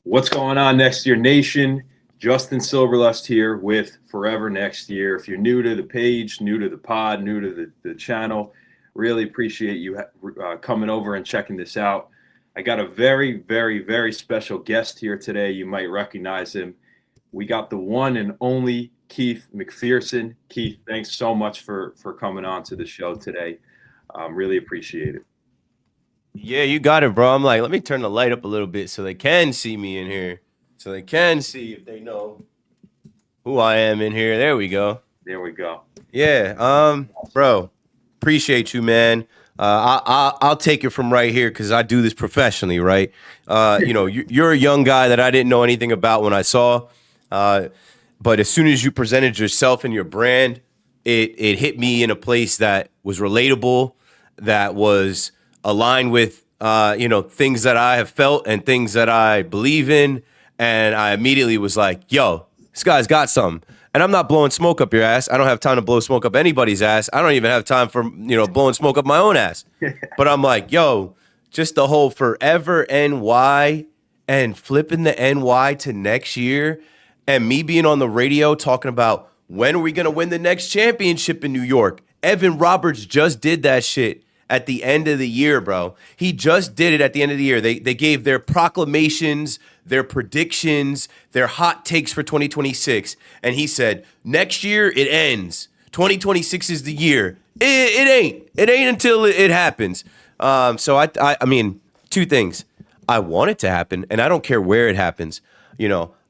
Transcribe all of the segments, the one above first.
What's going on, Next Year Nation? Justin Silverlust here with Forever Next Year. If you're new to the page, new to the pod, new to the channel, really appreciate you coming over and checking this out. I got a very, very, very special guest here today. You might recognize him. We got the one and only Keith McPherson. Keith, thanks so much for coming on to the show today. Really appreciate it. Yeah, you got it, bro. I'm like, let me turn the light up a little bit so they can see me in here. So they can see if they know who I am in here. There we go. There we go. Yeah, bro, appreciate you, man. I'll take it from right here because I do this professionally, right? You're a young guy that I didn't know anything about when I saw, but as soon as you presented yourself and your brand, it hit me in a place that was relatable, that was aligned with things that I have felt and things that I believe in, and I immediately was like, "Yo, this guy's got something." And I'm not blowing smoke up your ass. I don't have time to blow smoke up anybody's ass. I don't even have time for, blowing smoke up my own ass. But I'm like, yo, just the whole forever NY and flipping the NY to next year and me being on the radio talking about when are we going to win the next championship in New York? Evan Roberts just did that shit at the end of the year, bro. He just did it at the end of the year. They gave their proclamations, their predictions, their hot takes for 2026. And he said, next year it ends. 2026 is the year. It ain't. It ain't until it happens. So I mean, two things. I want it to happen, and I don't care where it happens.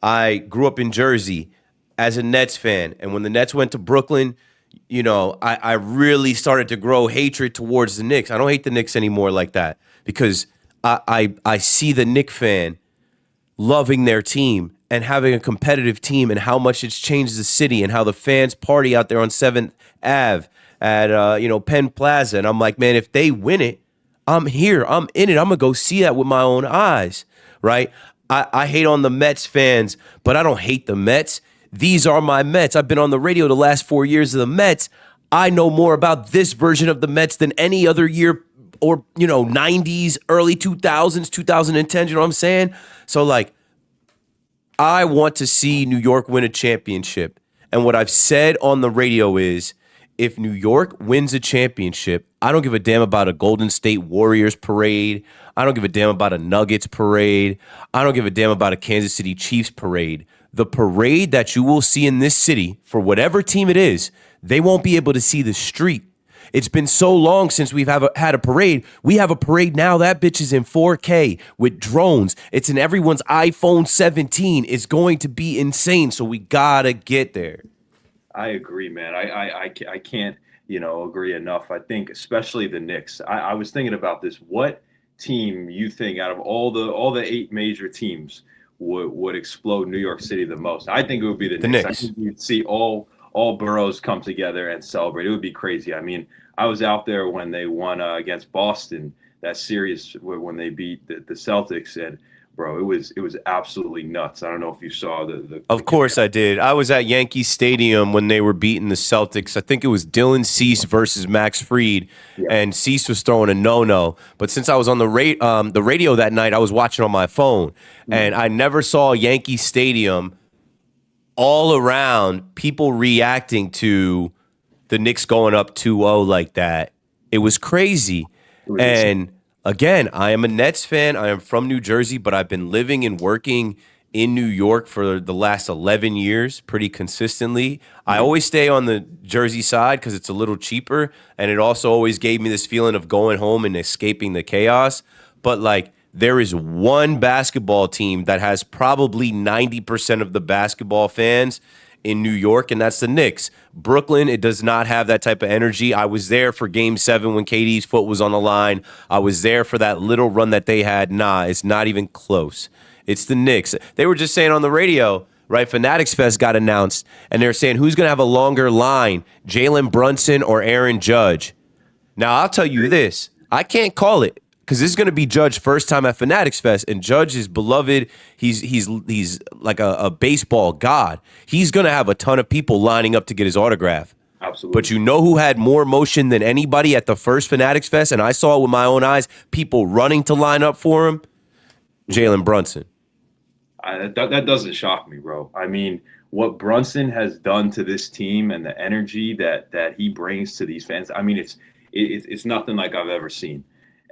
I grew up in Jersey as a Nets fan, and when the Nets went to Brooklyn, I really started to grow hatred towards the Knicks. I don't hate the Knicks anymore like that because I see the Knicks fan loving their team and having a competitive team and how much it's changed the city and how the fans party out there on 7th Ave at Penn Plaza. And I'm like, man, if they win it, I'm here. I'm in it. I'm going to go see that with my own eyes, right? I hate on the Mets fans, but I don't hate the Mets. These are my Mets. I've been on the radio the last 4 years of the Mets. I know more about this version of the Mets than any other year or, 90s, early 2000s, 2010s, you know what I'm saying? So, like, I want to see New York win a championship. And what I've said on the radio is if New York wins a championship, I don't give a damn about a Golden State Warriors parade. I don't give a damn about a Nuggets parade. I don't give a damn about a Kansas City Chiefs parade. The parade that you will see in this city, for whatever team it is, they won't be able to see the street. It's been so long since we've had a parade. We have a parade now. That bitch is in 4K with drones. It's in everyone's iPhone 17. It's going to be insane. So we gotta get there. I agree, man. I can't, agree enough. I think especially the Knicks. I was thinking about this. What team you think out of all the 8 major teams would explode New York City the most? I think it would be the Knicks. I think you'd see all boroughs come together and celebrate. It would be crazy. I mean, I was out there when they won against Boston, that series when they beat the Celtics, and bro, it was absolutely nuts. I don't know if you saw the Of course I did. I was at Yankee Stadium when they were beating the Celtics. I think it was Dylan Cease versus Max Fried, and Cease was throwing a no-no. But since I was on the radio that night, I was watching on my phone, and I never saw Yankee Stadium all around people reacting to the Knicks going up 2-0 like that. It was crazy. And again, I am a Nets fan. I am from New Jersey, but I've been living and working in New York for the last 11 years pretty consistently. I always stay on the Jersey side because it's a little cheaper, and it also always gave me this feeling of going home and escaping the chaos. But, like, there is one basketball team that has probably 90% of the basketball fans in New York, and that's the Knicks. Brooklyn, it does not have that type of energy. I was there for Game 7 when KD's foot was on the line. I was there for that little run that they had. Nah, it's not even close. It's the Knicks. They were just saying on the radio, right, Fanatics Fest got announced, and they're saying who's going to have a longer line, Jalen Brunson or Aaron Judge. Now, I'll tell you this. I can't call it, because this is going to be Judge's first time at Fanatics Fest, and Judge is beloved. He's like a baseball god. He's going to have a ton of people lining up to get his autograph. Absolutely. But you know who had more emotion than anybody at the first Fanatics Fest, and I saw it with my own eyes, people running to line up for him? Jalen Brunson. That doesn't shock me, bro. I mean, what Brunson has done to this team and the energy that he brings to these fans. I mean, it's nothing like I've ever seen.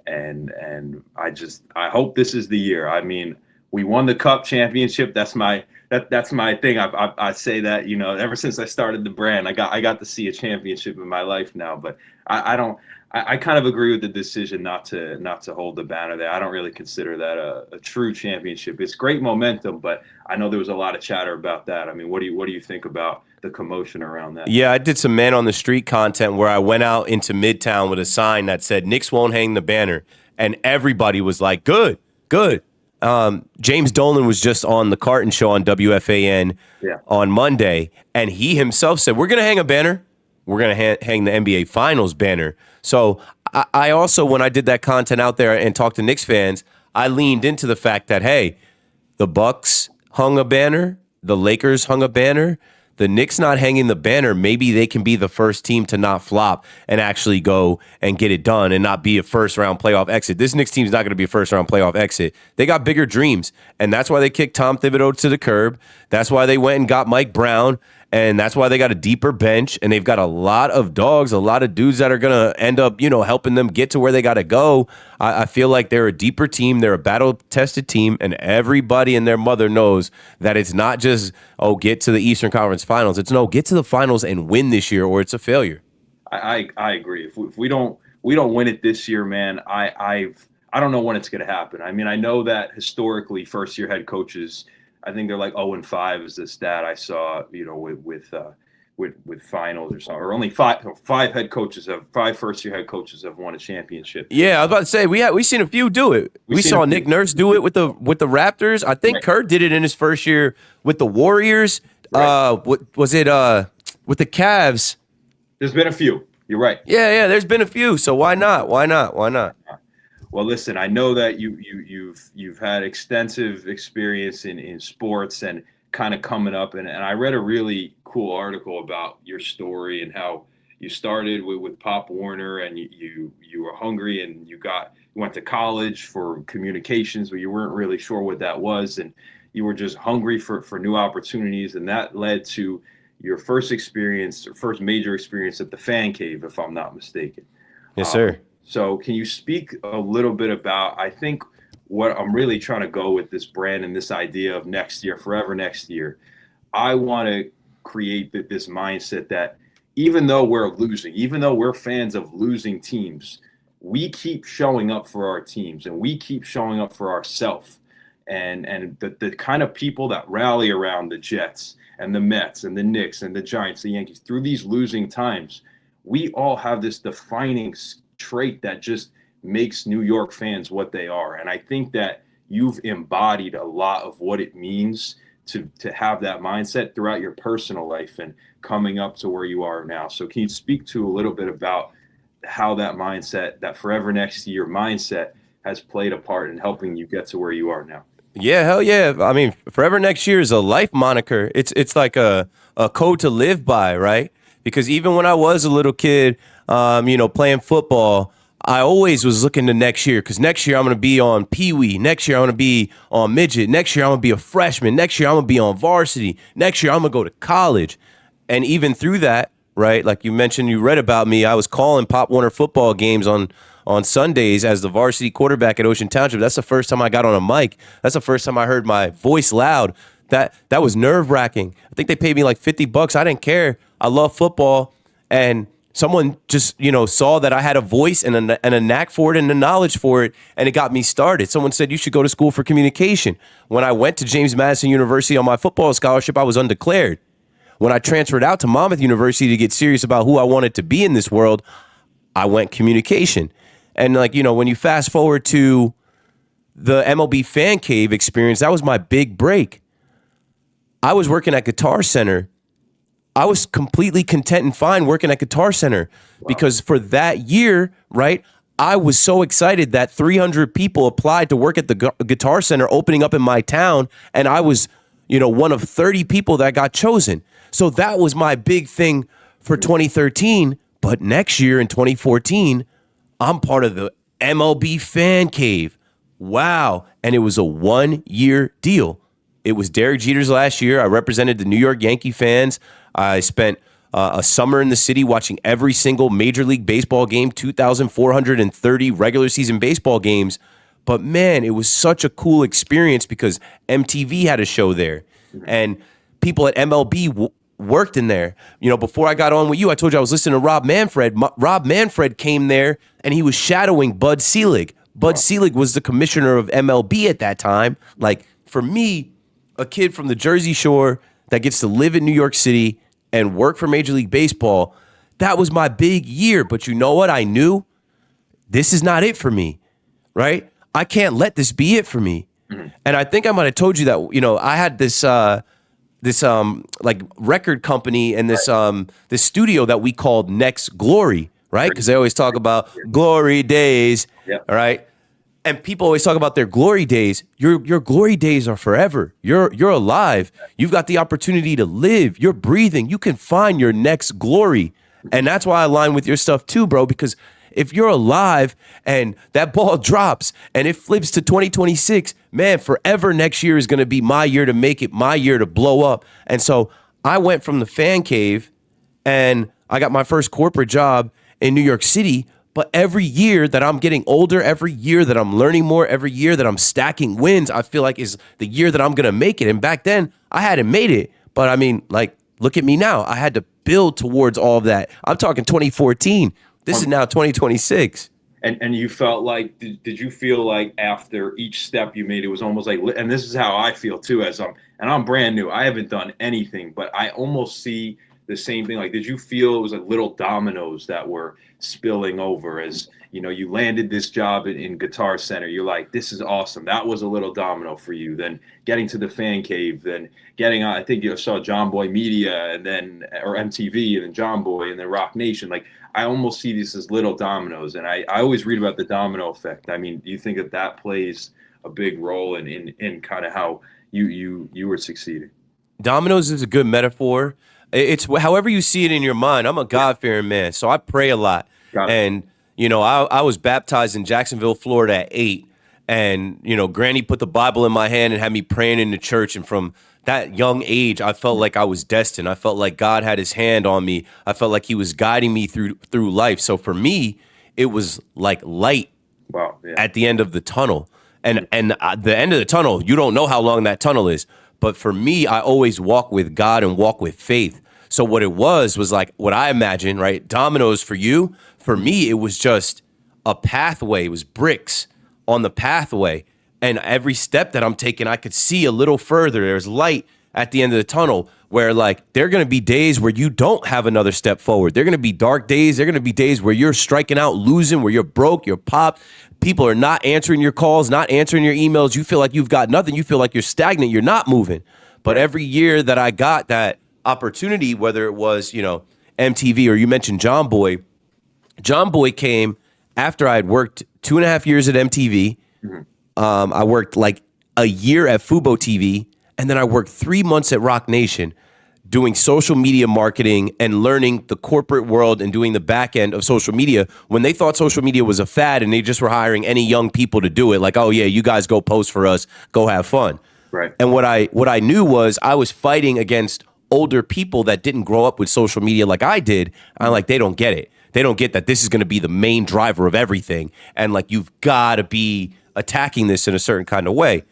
And I hope this is the year. I mean, we won the Cup championship. That's my thing. I say that, ever since I started the brand, I got to see a championship in my life now. But I don't. I kind of agree with the decision not to hold the banner there. I don't really consider that a true championship. It's great momentum, but I know there was a lot of chatter about that. I mean, what do you think about the commotion around that? Yeah, I did some man on the street content where I went out into Midtown with a sign that said Knicks won't hang the banner, and everybody was like, "Good, good." James Dolan was just on the Carton Show on WFAN on Monday, and he himself said, "We're going to hang a banner. We're going to hang the NBA Finals banner." So I also, when I did that content out there and talked to Knicks fans, I leaned into the fact that, hey, the Bucks hung a banner, the Lakers hung a banner, the Knicks not hanging the banner, maybe they can be the first team to not flop and actually go and get it done and not be a first-round playoff exit. This Knicks team's not going to be a first-round playoff exit. They got bigger dreams, and that's why they kicked Tom Thibodeau to the curb. That's why they went and got Mike Brown, and that's why they got a deeper bench, and they've got a lot of dogs, a lot of dudes that are going to end up, helping them get to where they got to go. I feel like they're a deeper team. They're a battle-tested team, and everybody and their mother knows that it's not just, get to the Eastern Conference Finals. It's no, get to the finals and win this year, or it's a failure. I agree. If we don't win it this year, man, I don't know when it's going to happen. I mean, I know that historically, first-year head coaches, I think they're like 0-5 is the stat I saw, with finals or something. Or only five first-year head coaches have won a championship. Yeah, I was about to say we seen a few do it. We saw Nick Nurse do it with the Raptors. I think Kurt did it in his first year with the Warriors. Right. What was it? With the Cavs. There's been a few. You're right. Yeah. There's been a few. So why not? Well, listen, I know that you've had extensive experience in sports and kind of coming up, and I read a really cool article about your story and how you started with Pop Warner, and you were hungry, and you went to college for communications, but you weren't really sure what that was, and you were just hungry for new opportunities, and that led to your first major experience at the Fan Cave, if I'm not mistaken. Yes, sir. So can you speak a little bit about, I think, what I'm really trying to go with this brand and this idea of next year, forever next year. I want to create this mindset that even though we're losing, even though we're fans of losing teams, we keep showing up for our teams and we keep showing up for ourselves. And the kind of people that rally around the Jets and the Mets and the Knicks and the Giants, the Yankees, through these losing times, we all have this defining trait that just makes New York fans what they are. And I think that you've embodied a lot of what it means to have that mindset throughout your personal life and coming up to where you are now. So can you speak to a little bit about how that mindset, that forever next year mindset, has played a part in helping you get to where you are now? Yeah, hell yeah. I mean, forever next year is a life moniker. It's like a code to live by, right? Because even when I was a little kid, playing football, I always was looking to next year, because next year I'm going to be on Pee Wee. Next year I'm going to be on midget. Next year I'm going to be a freshman. Next year I'm going to be on varsity. Next year I'm going to go to college. And even through that, right, like you mentioned, you read about me, I was calling Pop Warner football games on Sundays as the varsity quarterback at Ocean Township. That's the first time I got on a mic. That's the first time I heard my voice loud. That was nerve-wracking. I think they paid me like $50. I didn't care. I love football. And someone just, saw that I had a voice and a knack for it and the knowledge for it, and it got me started. Someone said, you should go to school for communication. When I went to James Madison University on my football scholarship, I was undeclared. When I transferred out to Monmouth University to get serious about who I wanted to be in this world, I went communication. And when you fast forward to the MLB Fan Cave experience, that was my big break. I was working at Guitar Center. I was completely content and fine working at Guitar Center because for that year, right, I was so excited that 300 people applied to work at the Guitar Center opening up in my town, and I was, one of 30 people that got chosen. So that was my big thing for 2013. But next year in 2014, I'm part of the MLB Fan Cave. Wow. And it was a 1-year deal. It was Derek Jeter's last year. I represented the New York Yankee fans. I spent a summer in the city watching every single Major League Baseball game, 2,430 regular season baseball games. But man, it was such a cool experience because MTV had a show there, and people at MLB worked in there. You know, before I got on with you, I told you I was listening to Rob Manfred. Rob Manfred came there, and he was shadowing Bud Selig. Bud Selig was the commissioner of MLB at that time. Like, for me, a kid from the Jersey Shore that gets to live in New York City and work for Major League Baseball, that was my big year. But you know what? I knew this is not it for me, right? I can't let this be it for me. And I think I might have told you that, you know, I had this like record company and this studio that we called Next Glory, right? Because they always talk about glory days, all right? And people always talk about their glory days. Your glory days are forever. You're alive. You've got the opportunity to live. You're breathing. You can find your next glory. And that's why I align with your stuff too, bro, because if you're alive and that ball drops and it flips to 2026, man, forever next year is going to be my year to make it, my year to blow up. And so I went from the fan cave and I got my first corporate job in New York City. But every year that I'm getting older, every year that I'm learning more, every year that I'm stacking wins, I feel like is the year that I'm going to make it. And back then I hadn't made it. But I mean, like, look at me now. I had to build towards all of that. I'm talking 2014. This is now 2026. And you felt like, did you feel like after each step you made, it was almost like, and this is how I feel too, I'm brand new. I haven't done anything, but I almost see the same thing. Like, did you feel it was like little dominoes that were spilling over as, you know, you landed this job in Guitar Center. You're like, this is awesome. That was a little domino for you. Then getting to the fan cave, then getting on, I think you saw John Boy Media and then, or MTV and then John Boy and then Rock Nation. Like, I almost see these as little dominoes. And I always read about the domino effect. I mean, do you think that plays a big role in kind of how you were succeeding? Dominoes is a good metaphor. It's however you see it in your mind. I'm a God-fearing man, so I pray a lot. And, you know, I was baptized in Jacksonville, Florida at 8. And, you know, Granny put the Bible in my hand and had me praying in the church. And from that young age, I felt like I was destined. I felt like God had his hand on me. I felt like he was guiding me through life. So for me, it was like light at the end of the tunnel. And the end of the tunnel, you don't know how long that tunnel is. But for me, I always walk with God and walk with faith. So what it was like what I imagine, right? Dominoes for you. For me, it was just a pathway. It was bricks on the pathway. And every step that I'm taking, I could see a little further. There's light at the end of the tunnel where, like, there are going to be days where you don't have another step forward. There are going to be dark days. There are going to be days where you're striking out, losing, where you're broke, you're popped. People are not answering your calls, not answering your emails. You feel like you've got nothing. You feel like you're stagnant. You're not moving. But every year that I got that opportunity, whether it was, you know, MTV or you mentioned John Boy came after I had worked 2.5 years at MTV. I worked like a year at Fubo TV, and then I worked 3 months at Rock Nation doing social media marketing and learning the corporate world and doing the back end of social media when they thought social media was a fad and they just were hiring any young people to do it. Like, oh yeah, you guys go post for us, go have fun. Right. And what I knew was I was fighting against older people that didn't grow up with social media like I did. I'm like, they don't get it. They don't get that this is going to be the main driver of everything. And like, you've got to be attacking this in a certain kind of way.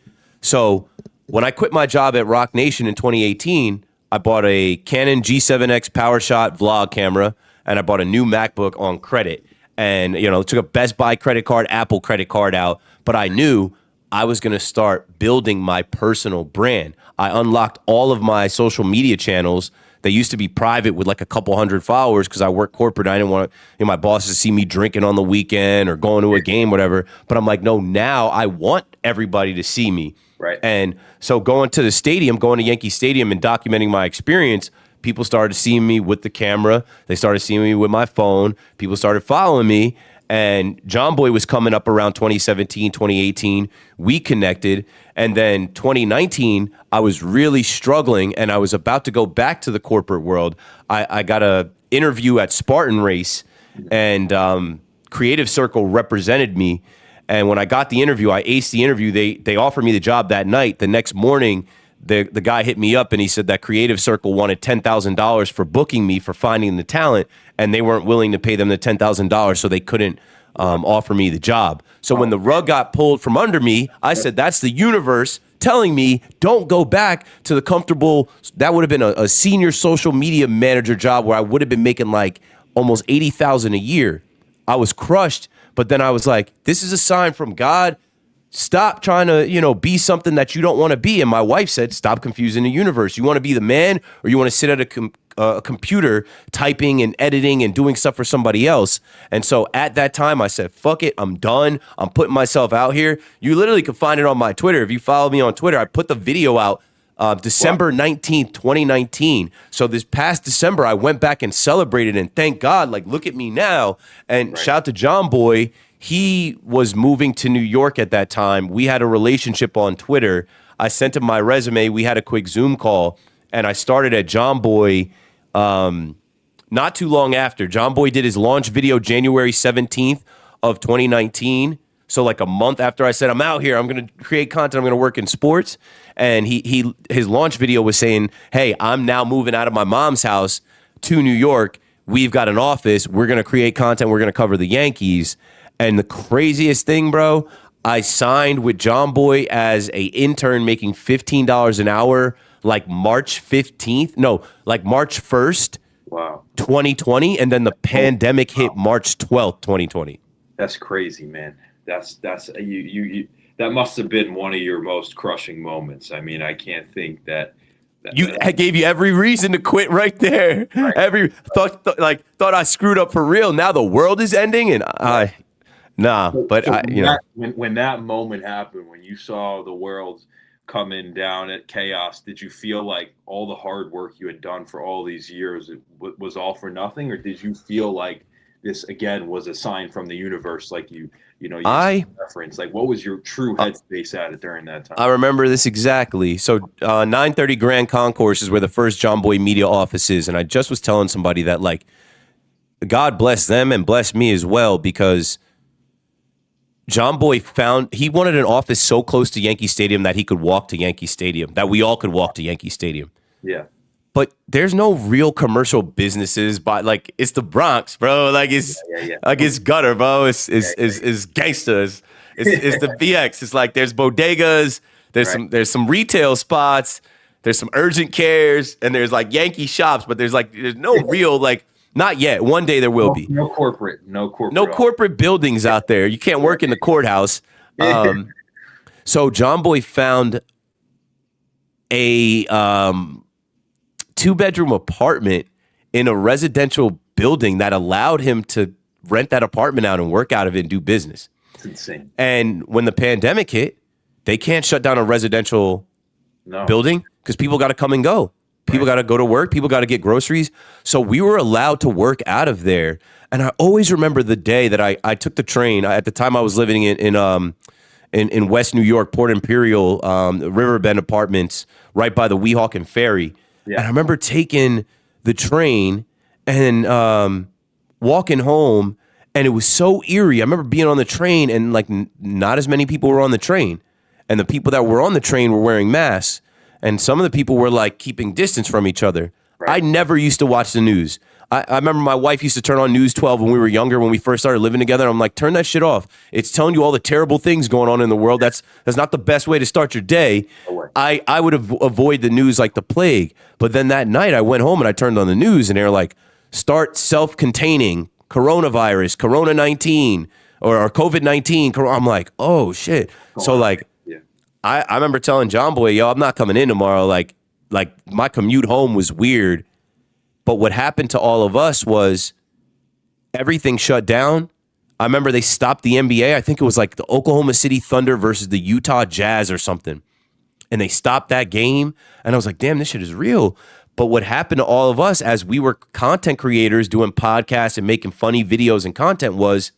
So when I quit my job at Rock Nation in 2018, I bought a Canon G7X PowerShot vlog camera, and I bought a new MacBook on credit. And, you know, took a Best Buy credit card, Apple credit card out. But I knew I was going to start building my personal brand. I unlocked all of my social media channels that used to be private with like a couple hundred followers because I work corporate. I didn't want my bosses to see me drinking on the weekend or going to a game, whatever. But I'm like, no, now I want everybody to see me. Right. And so going to the stadium, going to Yankee Stadium and documenting my experience, people started seeing me with the camera. They started seeing me with my phone. People started following me. And John Boy was coming up around 2017, 2018. We connected. And then 2019, I was really struggling and I was about to go back to the corporate world. I got an interview at Spartan Race and Creative Circle represented me. And when I got the interview, I aced the interview. They offered me the job that night. The next morning, the guy hit me up and he said that Creative Circle wanted $10,000 for booking me for finding the talent, and they weren't willing to pay them the $10,000, so they couldn't offer me the job. So when the rug got pulled from under me, I said, that's the universe telling me don't go back to the comfortable. That would have been a senior social media manager job where I would have been making like almost $80,000 a year. I was crushed, but then I was like, this is a sign from God. Stop trying to, be something that you don't want to be. And my wife said, stop confusing the universe. You want to be the man, or you want to sit at a computer typing and editing and doing stuff for somebody else? And so at that time, I said, fuck it. I'm done. I'm putting myself out here. You literally can find it on my Twitter. If you follow me on Twitter, I put the video out December 19th, 2019. So this past December, I went back and celebrated, and thank God, like, look at me now. And shout out to John Boy. He was moving to New York at that time. We had a relationship on Twitter. I sent him my resume. We had a quick Zoom call, and I started at John Boy not too long after. John Boy did his launch video January 17th of 2019. So like a month after I said, I'm out here, I'm going to create content, I'm going to work in sports. And his launch video was saying, hey, I'm now moving out of my mom's house to New York. We've got an office. We're going to create content. We're going to cover the Yankees. And the craziest thing, bro, I signed with John Boy as a intern making $15 an hour like March 15th. No, like March 1st, Wow. 2020. And then the pandemic hit March 12th, 2020. That's crazy, man. That's you that must have been one of your most crushing moments. I mean, I can't think that I gave you every reason to quit right there. Right. Thought I screwed up for real. Now the world is ending, and when that moment happened, when you saw the world coming down at chaos, did you feel like all the hard work you had done for all these years was all for nothing, or did you feel like this again was a sign from the universe, like you reference? Like, what was your true headspace at it during that time? I remember this exactly. So 930 Grand Concourse is where the first John Boy Media office is, and I just was telling somebody that, like, God bless them and bless me as well, because John Boy he wanted an office so close to Yankee Stadium that he could walk to Yankee Stadium, that we all could walk to Yankee Stadium. Yeah. But there's no real commercial businesses, but like, it's the Bronx, bro. Like it's like it's gutter, bro. It's gangsters. It's the VX. It's like there's bodegas, there's some retail spots, there's some urgent cares, and there's like Yankee shops, but there's no real, like, not yet. One day there will be. No corporate buildings out there. You can't work in the courthouse. So John Boy found a 2-bedroom apartment in a residential building that allowed him to rent that apartment out and work out of it and do business. It's insane. And when the pandemic hit, they can't shut down a residential building because people got to come and go. People got to go to work. People got to get groceries. So we were allowed to work out of there. And I always remember the day that I took the train. At the time I was living in West New York, Port Imperial, Riverbend Apartments, right by the Weehawken Ferry. Yeah. And I remember taking the train and walking home, and it was so eerie. I remember being on the train, and like not as many people were on the train. And the people that were on the train were wearing masks. And some of the people were like keeping distance from each other. Right. I never used to watch the news. I remember my wife used to turn on News 12 when we were younger, when we first started living together. And I'm like, turn that shit off. It's telling you all the terrible things going on in the world. That's not the best way to start your day. I would avoid the news like the plague. But then that night I went home and I turned on the news, and they were like, start self-containing coronavirus, Corona-19 or COVID-19. I'm like, oh shit. So like, I remember telling John Boy, yo, I'm not coming in tomorrow. Like my commute home was weird. But what happened to all of us was everything shut down. I remember they stopped the NBA. I think it was like the Oklahoma City Thunder versus the Utah Jazz or something. And they stopped that game. And I was like, damn, this shit is real. But what happened to all of us as we were content creators doing podcasts and making funny videos and content was,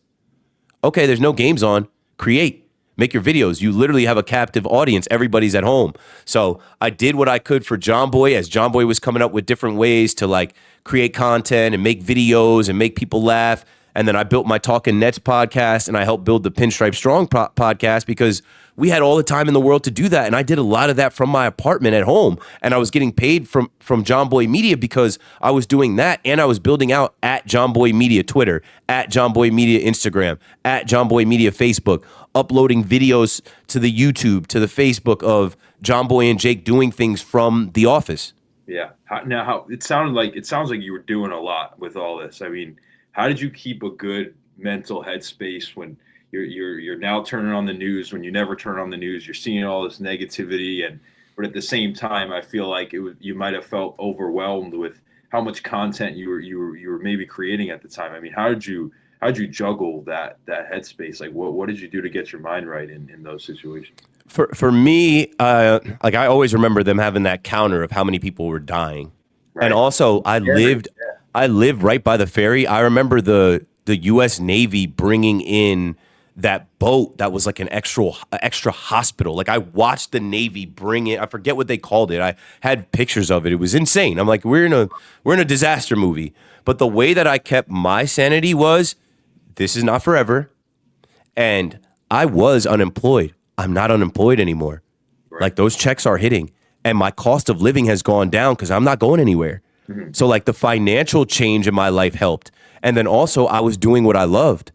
okay, there's no games on. Create. Make your videos. You literally have a captive audience. Everybody's at home. So I did what I could for John Boy as John Boy was coming up with different ways to like create content and make videos and make people laugh. And then I built my Talking Nets podcast, and I helped build the Pinstripe Strong podcast because we had all the time in the world to do that. And I did a lot of that from my apartment at home. And I was getting paid from John Boy Media because I was doing that. And I was building out at John Boy Media Twitter, at John Boy Media Instagram, at John Boy Media Facebook, uploading videos to the YouTube, to the Facebook of John Boy and Jake doing things from the office. Yeah. How it sounds like you were doing a lot with all this. I mean, how did you keep a good mental headspace when you're now turning on the news, when you never turn on the news, you're seeing all this negativity, but at the same time, I feel like you might have felt overwhelmed with how much content you were maybe creating at the time. I mean, how did you juggle that headspace? Like, what did you do to get your mind right in those situations? For me, like I always remember them having that counter of how many people were dying, right. And also I lived right by the ferry. I remember the U.S. Navy bringing in that boat that was like an extra hospital. Like I watched the Navy bring it. I forget what they called it. I had pictures of it. It was insane. I'm like, we're in a disaster movie. But the way that I kept my sanity was, this is not forever, and I was unemployed. I'm not unemployed anymore. Right. Like those checks are hitting, and my cost of living has gone down because I'm not going anywhere. Mm-hmm. So like the financial change in my life helped. And then also I was doing what I loved,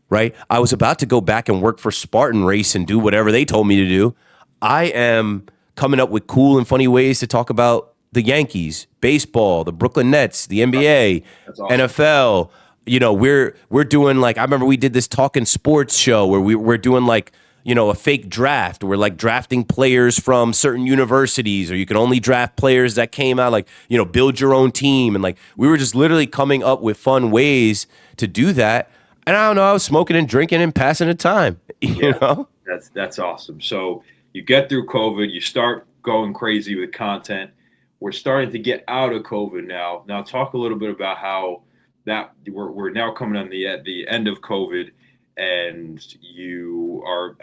right? I was about to go back and work for Spartan Race and do whatever they told me to do. I am coming up with cool and funny ways to talk about the Yankees, baseball, the Brooklyn Nets, the NBA, awesome. NFL. You know, we're doing like, I remember we did this Talking Sports show where we're doing like, you know, a fake draft. We're like drafting players from certain universities, or you can only draft players that came out, like, you know, build your own team. And like, we were just literally coming up with fun ways to do that. And I don't know, I was smoking and drinking and passing the time, you know? That's awesome. So you get through COVID, you start going crazy with content. We're starting to get out of COVID now. Now talk a little bit about how that we're now coming on the end of COVID. And you are,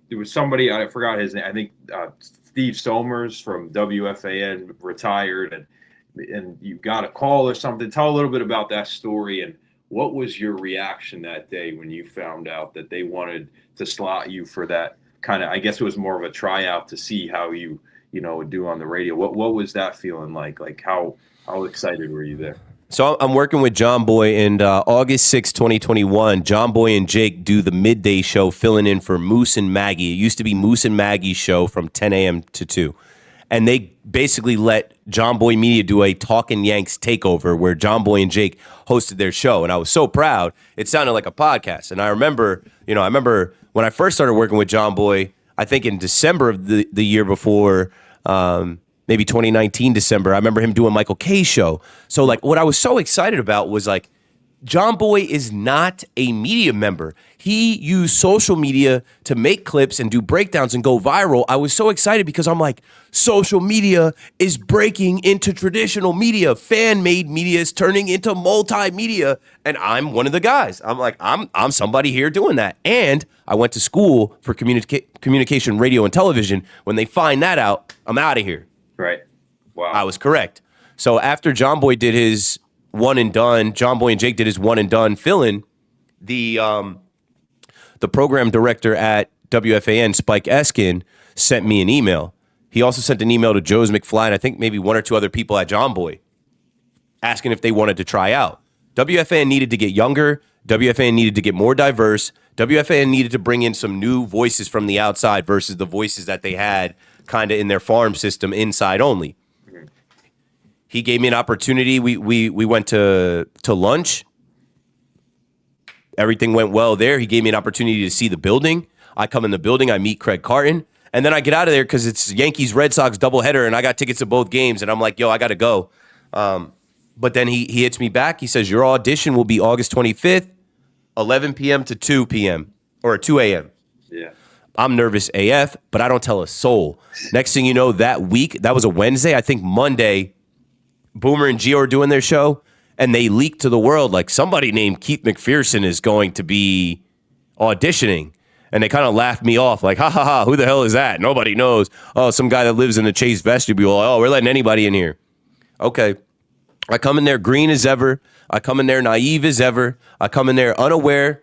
there was somebody, I forgot his name, I think Steve Somers from WFAN retired, and you got a call or something. Tell a little bit about that story, and what was your reaction that day when you found out that they wanted to slot you for that kind of, I guess it was more of a tryout to see how you would do on the radio. What was that feeling like? Like how excited were you there? So I'm working with John Boy, and August 6, 2021, John Boy and Jake do the midday show filling in for Moose and Maggie. It used to be Moose and Maggie's show from 10 a.m. to 2. And they basically let John Boy Media do a Talkin' Yanks takeover where John Boy and Jake hosted their show. And I was so proud. It sounded like a podcast. And I remember when I first started working with John Boy, I think in December of the year before, maybe 2019 December, I remember him doing Michael K's show. So like what I was so excited about was like, John Boy is not a media member. He used social media to make clips and do breakdowns and go viral. I was so excited because I'm like, social media is breaking into traditional media. Fan-made media is turning into multimedia, and I'm one of the guys. I'm like, I'm somebody here doing that. And I went to school for communication, radio, and television. When they find that out, I'm out of here. Right. Wow. I was correct. So after John Boy did his one and done, John Boy and Jake did his one and done fill-in, the program director at WFAN, Spike Eskin, sent me an email. He also sent an email to Joe's McFly and I think maybe one or two other people at John Boy asking if they wanted to try out. WFAN needed to get younger. WFAN needed to get more diverse. WFAN needed to bring in some new voices from the outside versus the voices that they had kind of in their farm system inside only. He gave me an opportunity. We went to lunch. Everything went well there. He gave me an opportunity to see the building. I come in the building. I meet Craig Carton. And then I get out of there because it's Yankees-Red Sox doubleheader, and I got tickets to both games. And I'm like, yo, I got to go. But then he hits me back. He says, your audition will be August 25th, 11 p.m. to 2 p.m. or 2 a.m. Yeah. I'm nervous AF, but I don't tell a soul. Next thing you know, that week, that was a Wednesday. I think Monday, Boomer and Gio are doing their show, and they leaked to the world like somebody named Keith McPherson is going to be auditioning. And they kind of laughed me off like, ha, ha, ha, who the hell is that? Nobody knows. Oh, some guy that lives in the Chase vestibule. Oh, we're letting anybody in here. Okay. I come in there green as ever. I come in there naive as ever. I come in there unaware.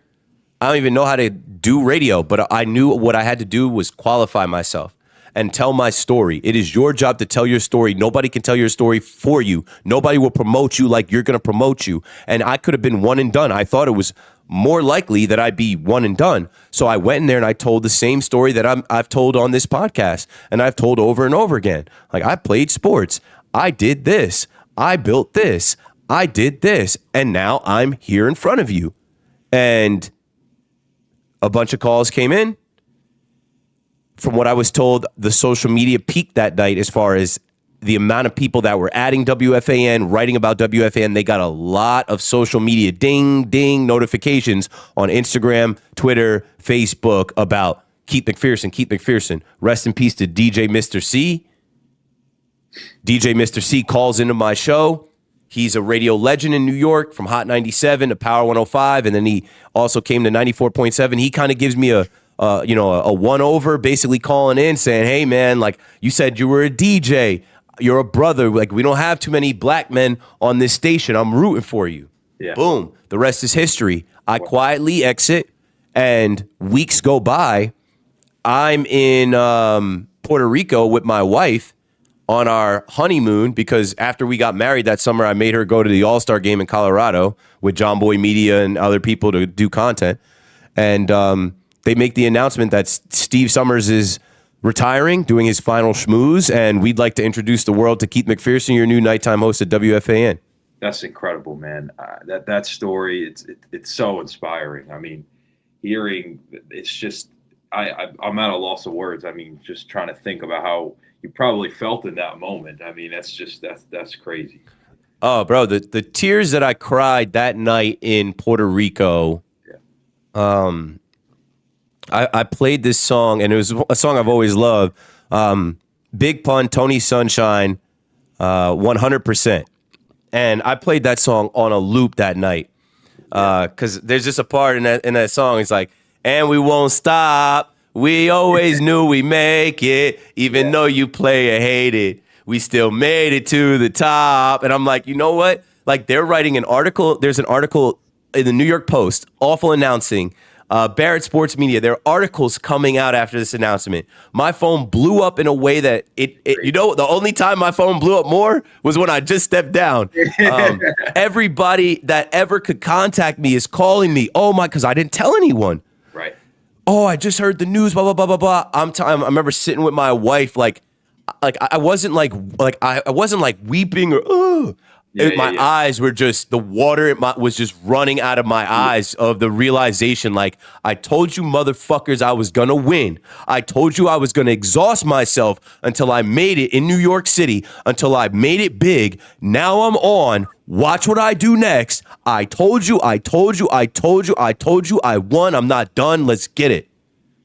I don't even know how to do radio, but I knew what I had to do was qualify myself and tell my story. It is your job to tell your story. Nobody can tell your story for you. Nobody will promote you like you're going to promote you. And I could have been one and done. I thought it was more likely that I'd be one and done. So I went in there and I told the same story that I've told on this podcast and I've told over and over again. Like, I played sports. I did this. I built this. I did this. And now I'm here in front of you. And a bunch of calls came in. From what I was told, the social media peaked that night as far as the amount of people that were adding WFAN, writing about WFAN. They got a lot of social media ding, ding notifications on Instagram, Twitter, Facebook about Keith McPherson, Keith McPherson. Rest in peace to DJ Mr. C. DJ Mr. C calls into my show. He's a radio legend in New York, from Hot 97 to Power 105, and then he also came to 94.7. He kind of gives me a one over, basically calling in saying, hey man, like, you said you were a DJ, you're a brother, like, we don't have too many black men on this station, I'm rooting for you. Yeah. Boom, the rest is history. I quietly exit, and weeks go by. I'm in Puerto Rico with my wife on our honeymoon, because after we got married that summer, I made her go to the All-Star game in Colorado with John Boy Media and other people to do content. And they make the announcement that Steve Summers is retiring, doing his final schmooze, and we'd like to introduce the world to Keith McPherson, your new nighttime host at WFAN. That's incredible, man. That story, it's so inspiring. I mean, hearing, it's just, I'm at a loss of words. I mean, just trying to think about how you probably felt in that moment. I mean, that's crazy. Oh, bro, the tears that I cried that night in Puerto Rico. Yeah. I played this song, and it was a song I've always loved. Big Pun, Tony Sunshine, 100%. And I played that song on a loop that night, because there's just a part in that song. It's like, and we won't stop. We always knew we make it, even though you play or hate it. We still made it to the top. And I'm like, you know what? Like, they're writing an article. There's an article in the New York Post, awful announcing. Barrett Sports Media, there are articles coming out after this announcement. My phone blew up in a way that the only time my phone blew up more was when I just stepped down. Everybody that ever could contact me is calling me. Oh my, because I didn't tell anyone. Right. Oh, I just heard the news, blah, blah, blah, blah, blah. I remember sitting with my wife, like I wasn't like weeping or, my eyes were just, the water was just running out of my eyes of the realization, like, I told you motherfuckers I was going to win. I told you I was going to exhaust myself until I made it in New York City, until I made it big. Now I'm on. Watch what I do next. I told you, I won. I'm not done. Let's get it.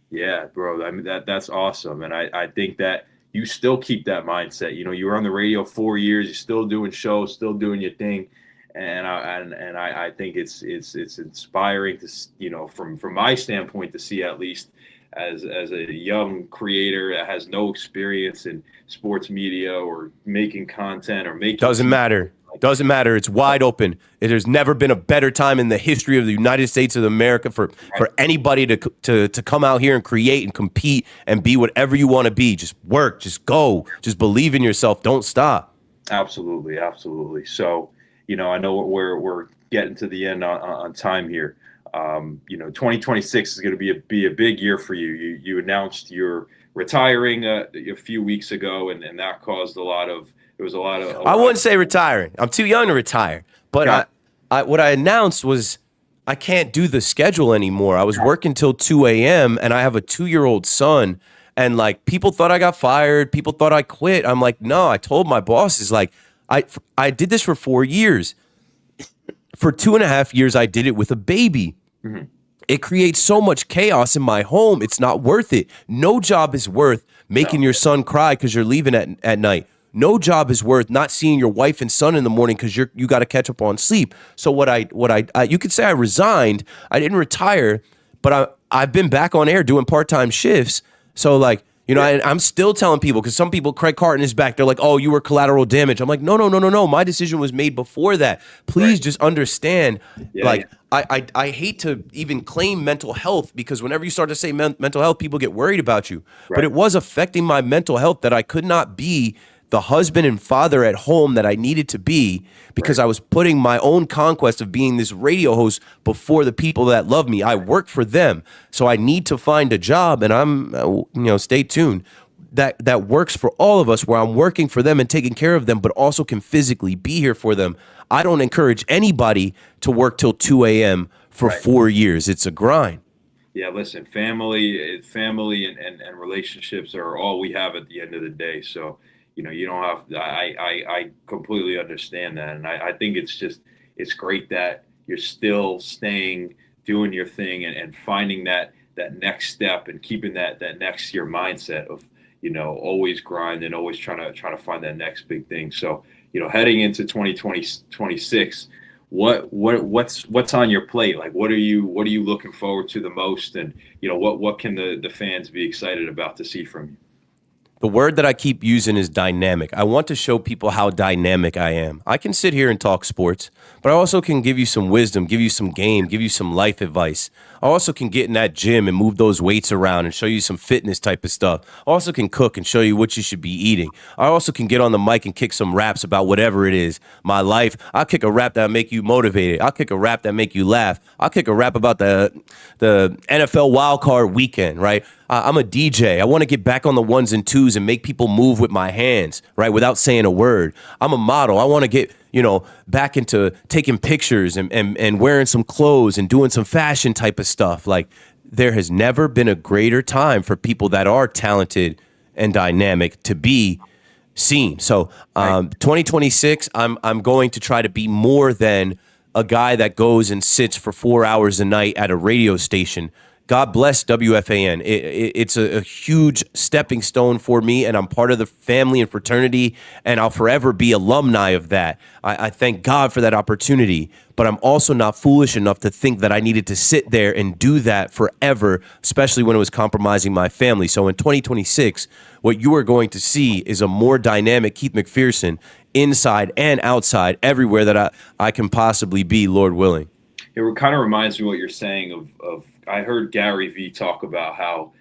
Yeah, bro. I mean, that's awesome. And I think that you still keep that mindset. You know, you were on the radio 4 years, you're still doing shows, still doing your thing. And I think it's inspiring to, you know, from my standpoint, to see, at least as a young creator that has no experience in sports media or making content or making. Doesn't matter. Doesn't matter. It's wide open. There's never been a better time in the history of the United States of America for anybody to come out here and create and compete and be whatever you want to be. Just work. Just go. Just believe in yourself. Don't stop. Absolutely. Absolutely. So, you know, I know we're getting to the end on time here. You know, 2026 is going to be a big year for you. You announced you're retiring a few weeks ago, and that caused a lot of. I wouldn't say retiring. I'm too young to retire. But what I announced was I can't do the schedule anymore. I was working till 2 a.m. and I have a 2-year-old son. And like, people thought I got fired. People thought I quit. I'm like, no. I told my bosses, like, I did this for 4 years. For 2.5 years, I did it with a baby. Mm-hmm. It creates so much chaos in my home. It's not worth it. No job is worth making your son cry because you're leaving at night. No job is worth not seeing your wife and son in the morning because you got to catch up on sleep. So what I you could say I resigned. I didn't retire, but I've been back on air doing part-time shifts. So like, You know, I'm still telling people, because some people, Craig Carton is back. They're like, oh, you were collateral damage. I'm like, no, no, no, no, no. My decision was made before that. Please just understand. Yeah, yeah. Like, I hate to even claim mental health, because whenever you start to say mental health, people get worried about you. But Right. it was affecting my mental health, that I could not be the husband and father at home that I needed to be, because Right. I was putting my own conquest of being this radio host before the people that love me. I work for them. So I need to find a job, and stay tuned. That works for all of us, where I'm working for them and taking care of them, but also can physically be here for them. I don't encourage anybody to work till 2 a.m. for Right. 4 years. It's a grind. Yeah, listen, family and relationships are all we have at the end of the day. So, you don't have, I completely understand that. And I think it's great that you're still staying, doing your thing and finding that next step and keeping that next year mindset of, always grind and always trying to find that next big thing. So, heading into 2026, what's on your plate? Like, what are you looking forward to the most? And, what can the fans be excited about to see from you? The word that I keep using is dynamic. I want to show people how dynamic I am. I can sit here and talk sports, but I also can give you some wisdom, give you some game, give you some life advice. I also can get in that gym and move those weights around and show you some fitness type of stuff. I also can cook and show you what you should be eating. I also can get on the mic and kick some raps about whatever it is. My life, I'll kick a rap that'll make you motivated. I'll kick a rap that make you laugh. I'll kick a rap about the NFL wildcard weekend, right? I'm a DJ. I want to get back on the ones and twos and make people move with my hands, right, without saying a word. I'm a model. I want to get, back into taking pictures and wearing some clothes and doing some fashion type of stuff. Like, there has never been a greater time for people that are talented and dynamic to be seen. So 2026, I'm going to try to be more than a guy that goes and sits for 4 hours a night at a radio station. God bless WFAN. It's a huge stepping stone for me, and I'm part of the family and fraternity, and I'll forever be alumni of that. I thank God for that opportunity, but I'm also not foolish enough to think that I needed to sit there and do that forever, especially when it was compromising my family. So in 2026, what you are going to see is a more dynamic Keith McPherson, inside and outside, everywhere that I can possibly be, Lord willing. It kind of reminds me what you're saying of I heard Gary Vee talk about how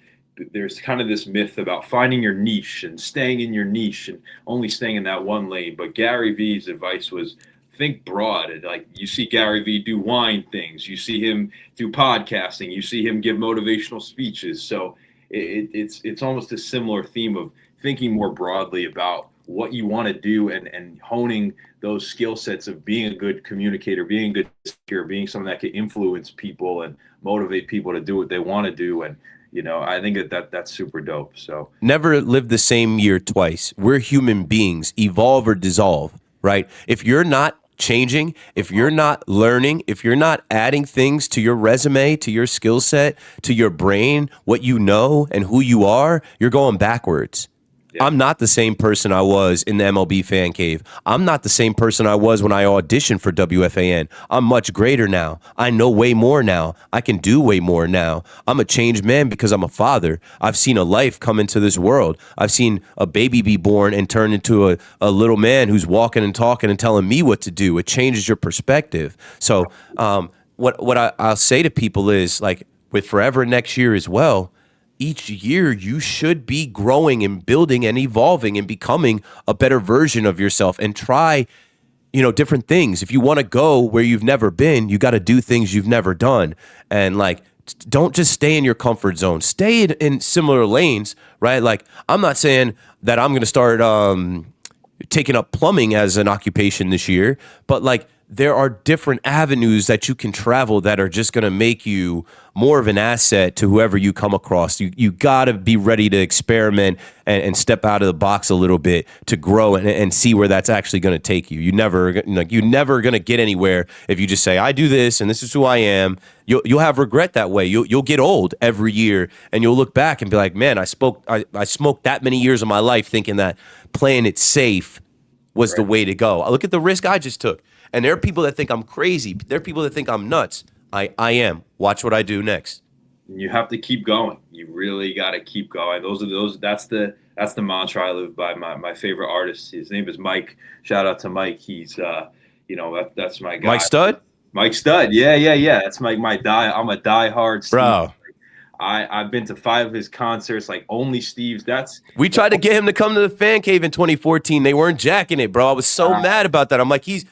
there's kind of this myth about finding your niche and staying in your niche and only staying in that one lane. But Gary Vee's advice was think broad. And like, you see Gary Vee do wine things, you see him do podcasting, you see him give motivational speeches. So it's almost a similar theme of thinking more broadly about what you want to do and honing those skill sets of being a good communicator, being a good speaker, being someone that can influence people and motivate people to do what they want to do. And, I think that's super dope. So never live the same year twice. We're human beings, evolve or dissolve, right? If you're not changing, if you're not learning, if you're not adding things to your resume, to your skill set, to your brain, what you know and who you are, you're going backwards. yeah. I'm not the same person I was in the MLB fan cave. I'm not the same person I was when I auditioned for WFAN. I'm much greater now. I know way more now. I can do way more now. I'm a changed man because I'm a father. I've seen a life come into this world. I've seen a baby be born and turn into a little man who's walking and talking and telling me what to do. It changes your perspective. So what I'll say to people is, like, with Forever next year as well, each year you should be growing and building and evolving and becoming a better version of yourself, and try, different things. If you want to go where you've never been, you got to do things you've never done. And like, don't just stay in your comfort zone. Stay in similar lanes, right? Like, I'm not saying that I'm going to start taking up plumbing as an occupation this year, but like, there are different avenues that you can travel that are just going to make you more of an asset to whoever you come across. You got to be ready to experiment and step out of the box a little bit to grow and see where that's actually going to take you. You're never going to get anywhere if you just say, I do this and this is who I am. You'll have regret that way. You'll get old every year and you'll look back and be like, man, I smoked that many years of my life thinking that playing it safe was the way to go. Look at the risk I just took. And there are people that think I'm crazy. There are people that think I'm nuts. I am. Watch what I do next. You have to keep going. You really got to keep going. That's the mantra I live by. My favorite artist, his name is Mike. Shout out to Mike. He's that's my guy. Mike Stud? Mike Stud. Yeah. That's I'm a diehard Steve. Bro. I've been to 5 of his concerts, like only Steve's. We tried to get him to come to the fan cave in 2014. They weren't jacking it, bro. I was so mad about that. I'm like, he's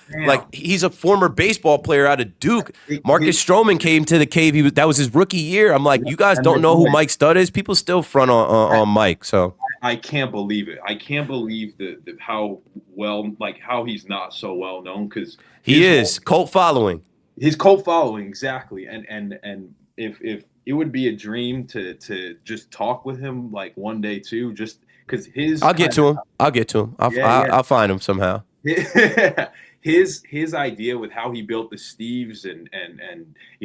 a former baseball player out of Duke. Marcus Stroman came to the cave. That was his rookie year. I'm like, you guys don't know who Mike Stud is? People still front on Mike. So I can't believe it. I can't believe how he's not so well known, because he is cult following. His cult following, exactly. And if it would be a dream to just talk with him like one day too, just because I'll get to him. I'll find him somehow. His idea with how he built the Steves and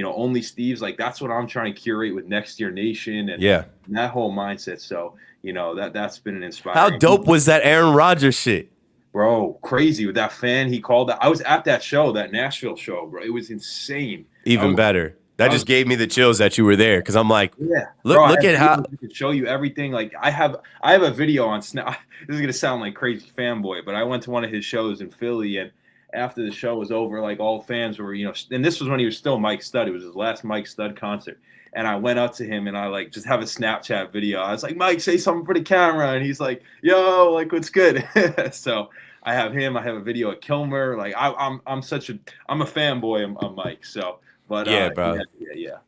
only Steves, like that's what I'm trying to curate with Next Year Nation and that whole mindset. So that's been an inspiring. How dope was that Aaron Rodgers shit? Bro, crazy with that fan. He called that. I was at that show, that Nashville show, bro. It was insane. Even better. That just gave me the chills that you were there, because I'm like, look at how I could show you everything. Like I have a video on Snap. This is gonna sound like crazy fanboy, but I went to one of his shows in Philly, and after the show was over, like all fans were, and this was when he was still Mike Stud. It was his last Mike Stud concert. And I went up to him and I like just have a Snapchat video. I was like, Mike, say something for the camera. And he's like, yo, like, what's good? So I have him. I have a video of Kilmer. Like I'm a fanboy of Mike. So, but bro.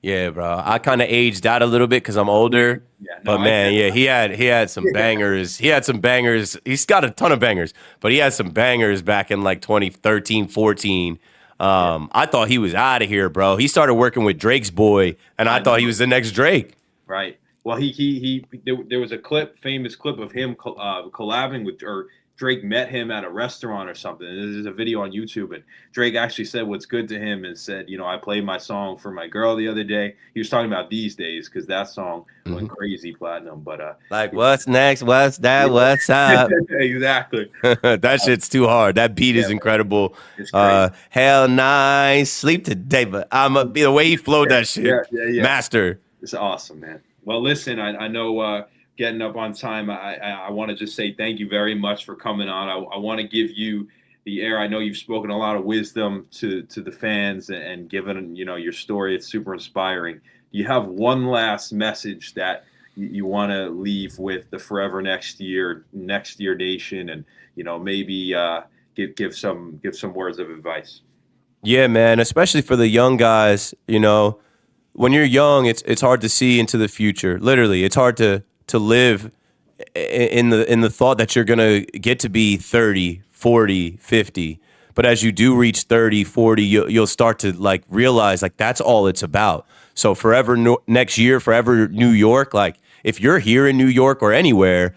Yeah, bro. I kind of aged out a little bit because I'm older. But man, he had some bangers. He had some bangers. He's got a ton of bangers, but he had some bangers back in like 2013, 14. I thought he was out of here, bro. He started working with Drake's boy, and I thought he was the next Drake. Right. Well, there was a famous clip of him collabing with, or Drake met him at a restaurant or something. There's a video on YouTube, and Drake actually said what's good to him and said, I played my song for my girl the other day. He was talking about These Days, because that song went crazy platinum. But what's next? What's that? What's up? Exactly. That shit's too hard. That beat is incredible. Hell nice, sleep today, but the way he flowed that shit, master. It's awesome, man. Well, listen, I know. Getting up on time, I want to just say thank you very much for coming on. I want to give you the air. I know you've spoken a lot of wisdom to the fans and given your story. It's super inspiring. Do you have one last message that you want to leave with the Forever Next Year Nation, and maybe give some words of advice? Yeah, man, especially for the young guys. When you're young, it's hard to see into the future. Literally, it's hard to live in the thought that you're going to get to be 30, 40, 50. But as you do reach 30, 40, you'll start to like realize like that's all it's about. So forever next year, forever New York, like if you're here in New York or anywhere,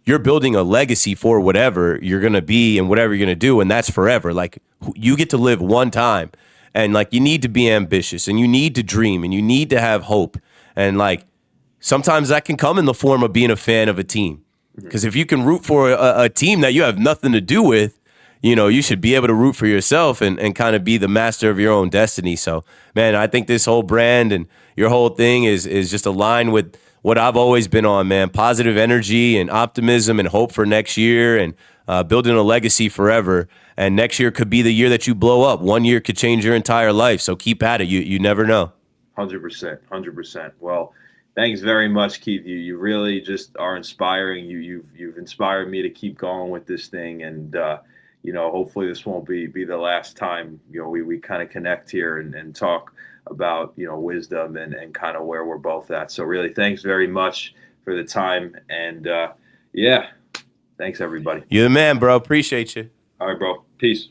you're building a legacy for whatever you're going to be and whatever you're going to do. And that's forever. Like you get to live one time, and like you need to be ambitious, and you need to dream, and you need to have hope. And like, sometimes that can come in the form of being a fan of a team. Because if you can root for a team that you have nothing to do with, you should be able to root for yourself and kind of be the master of your own destiny. So, man, I think this whole brand and your whole thing is just aligned with what I've always been on, man. Positive energy and optimism and hope for next year, and building a legacy forever. And next year could be the year that you blow up. 1 year could change your entire life. So keep at it. You never know. 100%. Well, thanks very much, Keith. You really just are inspiring. You've inspired me to keep going with this thing, and hopefully this won't be the last time we kind of connect here and talk about wisdom and kind of where we're both at. So really, thanks very much for the time, and thanks everybody. You're the man, bro. Appreciate you. All right, bro. Peace.